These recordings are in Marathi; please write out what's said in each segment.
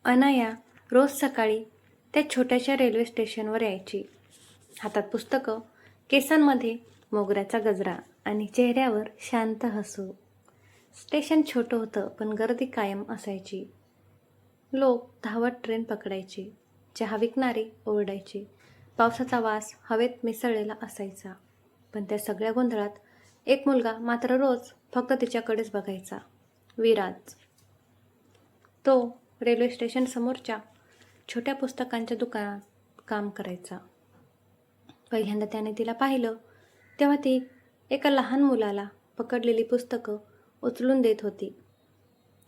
अनाया रोज सकाळी त्या छोट्याशा रेल्वे स्टेशनवर यायची. हातात पुस्तकं, केसांमध्ये मोगऱ्याचा गजरा आणि चेहऱ्यावर शांत हसू. स्टेशन छोटं होतं, पण गर्दी कायम असायची. लोक धावत ट्रेन पकडायची. चहा विकणारे ओरडायचे. पावसाचा वास हवेत मिसळलेला असायचा. पण त्या सगळ्या गोंधळात एक मुलगा मात्र रोज फक्त तिच्याकडेच बघायचा. विराज. तो रेल्वे स्टेशन समोरच्या छोट्या पुस्तकांच्या दुकानात काम करायचा. पहिल्यांदा त्याने तिला पाहिलं तेव्हा ती एका लहान मुलाला पकडलेली पुस्तकं उचलून देत होती.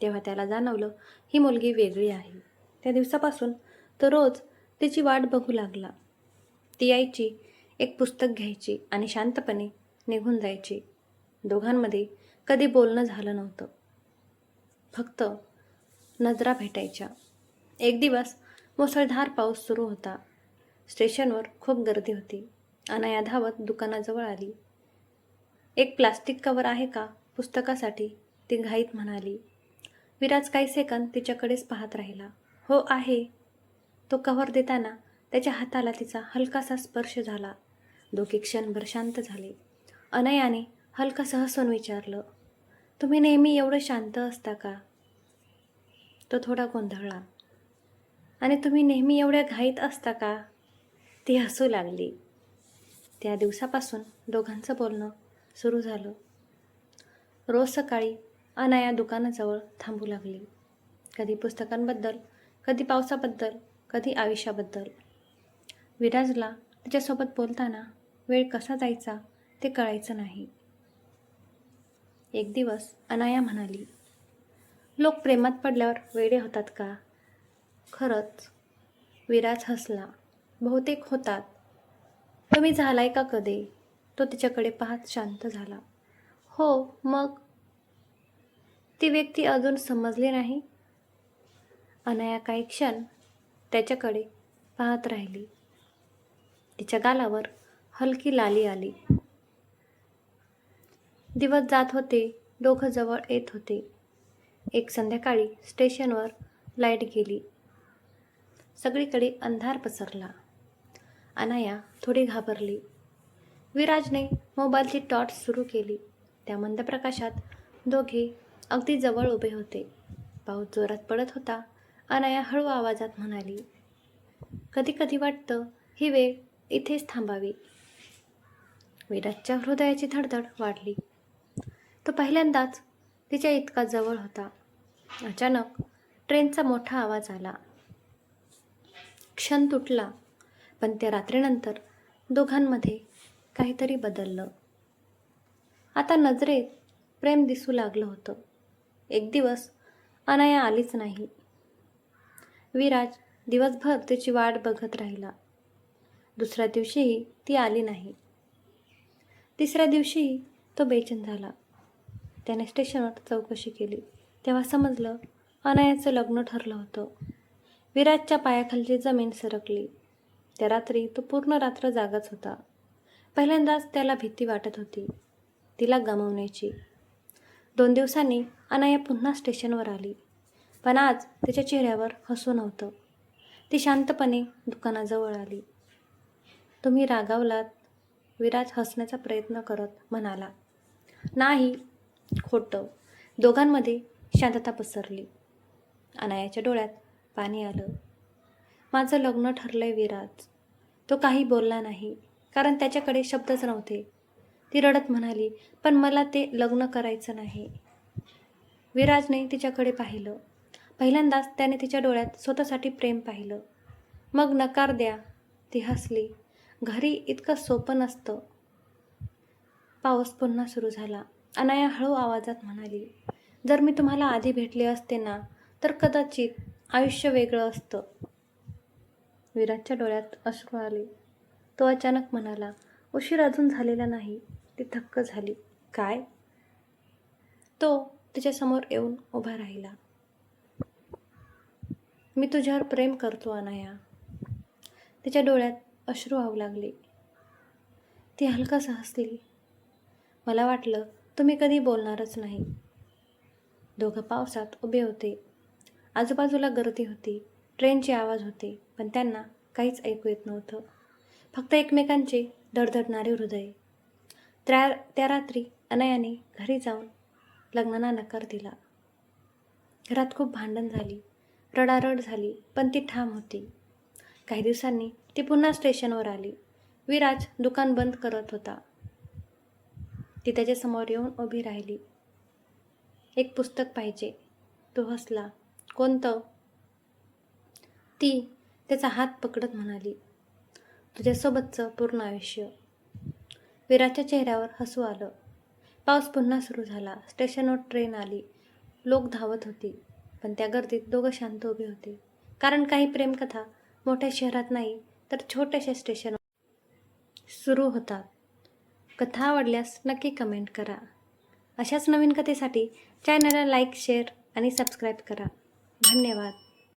तेव्हा त्याला जाणवलं ही मुलगी वेगळी आहे. त्या दिवसापासून तो रोज तिची वाट बघू लागला. ती यायची, एक पुस्तक घ्यायची आणि शांतपणे निघून जायची. दोघांमध्ये कधी बोलणं झालं नव्हतं, फक्त नजरा भेटायच्या. एक दिवस मुसळधार पाऊस सुरू होता. स्टेशनवर खूप गर्दी होती. अनाया धावत दुकानाजवळ आली. एक प्लास्टिक कवर आहे का पुस्तकासाठी, ती घाईत म्हणाली. विराज काही सेकंद तिच्याकडेच पाहत राहिला. हो आहे. तो कव्हर देताना त्याच्या हाताला तिचा हलकासा स्पर्श झाला. दोघे क्षणभर शांत झाले. अनयाने हलकं हसून विचारलं, तुम्ही नेहमी एवढं शांत असता का? तो थोडा गोंधळला. आणि तुम्ही नेहमी एवढ्या घाईत असता का? ती हसू लागली. त्या दिवसापासून दोघांचं बोलणं सुरू झालं. रोज सकाळी अनाया दुकानाजवळ थांबू लागली. कधी पुस्तकांबद्दल, कधी पावसाबद्दल, कधी आयुष्याबद्दल. विराजला तिच्यासोबत बोलताना वेळ कसा जायचा ते कळायचं नाही. एक दिवस अनाया म्हणाली, लोक प्रेमात पडल्यावर वेडे होतात का? खरंच. विराज हसला. बहुतेक होतात. तुम्ही झालाय का कधी? तो तिच्याकडे पाहत शांत झाला. हो, मग? ती व्यक्ती अजून समजली नाही. अनाया काही क्षण त्याच्याकडे पाहत राहिली. तिच्या गालावर हलकी लाली आली. दिवस जात होते. दोघं जवळ येत होते. एक संध्याकाळी स्टेशनवर लाईट गेली. सगळीकडे अंधार पसरला. अनाया थोडी घाबरली. विराजने मोबाईलची टॉर्च सुरू केली. त्या मंद प्रकाशात दोघे अगदी जवळ उभे होते. पाऊस जोरात पडत होता. अनाया हळू आवाजात म्हणाली, कधी कधी वाटतं ही वेळ इथेच थांबावी. विराजच्या हृदयाची धडधड वाढली. तो पहिल्यांदाच तिच्या इतका जवळ होता. अचानक ट्रेनचा मोठा आवाज आला. क्षण तुटला. पण त्या रात्रीनंतर दोघांमध्ये काहीतरी बदललं. आता नजरेत प्रेम दिसू लागलं होतं. एक दिवस अनाया आलीच नाही. विराज दिवसभर तिची वाट बघत राहिला. दुसऱ्या दिवशीही ती आली नाही. तिसऱ्या दिवशीही तो बेचैन झाला. त्याने स्टेशनवर चौकशी केली. तेव्हा समजलं अनायाचं लग्न ठरलं होतं. विराजच्या पायाखालची जमीन सरकली. त्या रात्री तो पूर्ण रात्र जागाच होता. पहिल्यांदाच त्याला भीती वाटत होती, तिला गमावण्याची. 2 दिवसांनी अनाया पुन्हा स्टेशनवर आली. पण आज तिच्या चेहऱ्यावर हसू नव्हतं. ती शांतपणे दुकानाजवळ आली. तुम्ही रागावलात? विराज हसण्याचा प्रयत्न करत म्हणाला. नाही. खोटं. दोघांमध्ये शांतता पसरली. अनायाच्या डोळ्यात पाणी आलं. माझं लग्न ठरलंय विराज. तो काही बोलला नाही, कारण त्याच्याकडे शब्दच नव्हते. ती रडत म्हणाली, पण मला ते लग्न करायचं नाही. विराजने तिच्याकडे पाहिलं. पहिल्यांदाच त्याने तिच्या डोळ्यात स्वतःसाठी प्रेम पाहिलं. मग नकार द्या. ती हसली. घरी इतकं सोपं नसतं. पाऊस पुन्हा सुरू झाला. अनाया हळू आवाजात म्हणाली, जर मी तुम्हाला आधी भेटले असते ना, तर कदाचित आयुष्य वेगळं असतं. विराजच्या डोळ्यात अश्रू आले. तो अचानक म्हणाला, उशीर अजून झालेला नाही. ती थक्क झाली. काय? तो तिच्यासमोर येऊन उभा राहिला. मी तुझ्यावर प्रेम करतो अनाया. तिच्या डोळ्यात अश्रू वाहू लागले. ती हलकास हसली. मला वाटलं तुम्ही कधी बोलणारच नाही. दोघं पावसात उभे होते. आजूबाजूला गर्दी होती, ट्रेनचे आवाज होते, पण त्यांना काहीच ऐकू येत नव्हतं. फक्त एकमेकांचे धडधडणारे हृदय. त्या रात्री अनयाने घरी जाऊन लग्नाला नकार दिला. घरात खूप भांडण झाली, रडारड झाली, पण ती ठाम होती. काही दिवसांनी ती पुन्हा स्टेशनवर आली. विराज दुकान बंद करत होता. ती त्याच्यासमोर येऊन उभी राहिली. एक पुस्तक पाहिजे. तो हसला. कोणतं? ती त्याचा हात पकडत म्हणाली, तुझ्यासोबतचं पूर्ण आयुष्य. विराजच्या चेहऱ्यावर हसू आलं. पाऊस पुन्हा सुरू झाला. स्टेशनवर ट्रेन आली. लोक धावत होती, पण त्या गर्दीत दोघं शांत उभे होते. कारण काही प्रेमकथा मोठ्या शहरात नाही, तर छोट्याशा स्टेशनवर सुरू होतात. कथा आवडल्यास नक्की कमेंट करा. अशाच नवीन कथेसाठी चॅनलला लाईक, शेअर आणि सबस्क्राईब करा. धन्यवाद.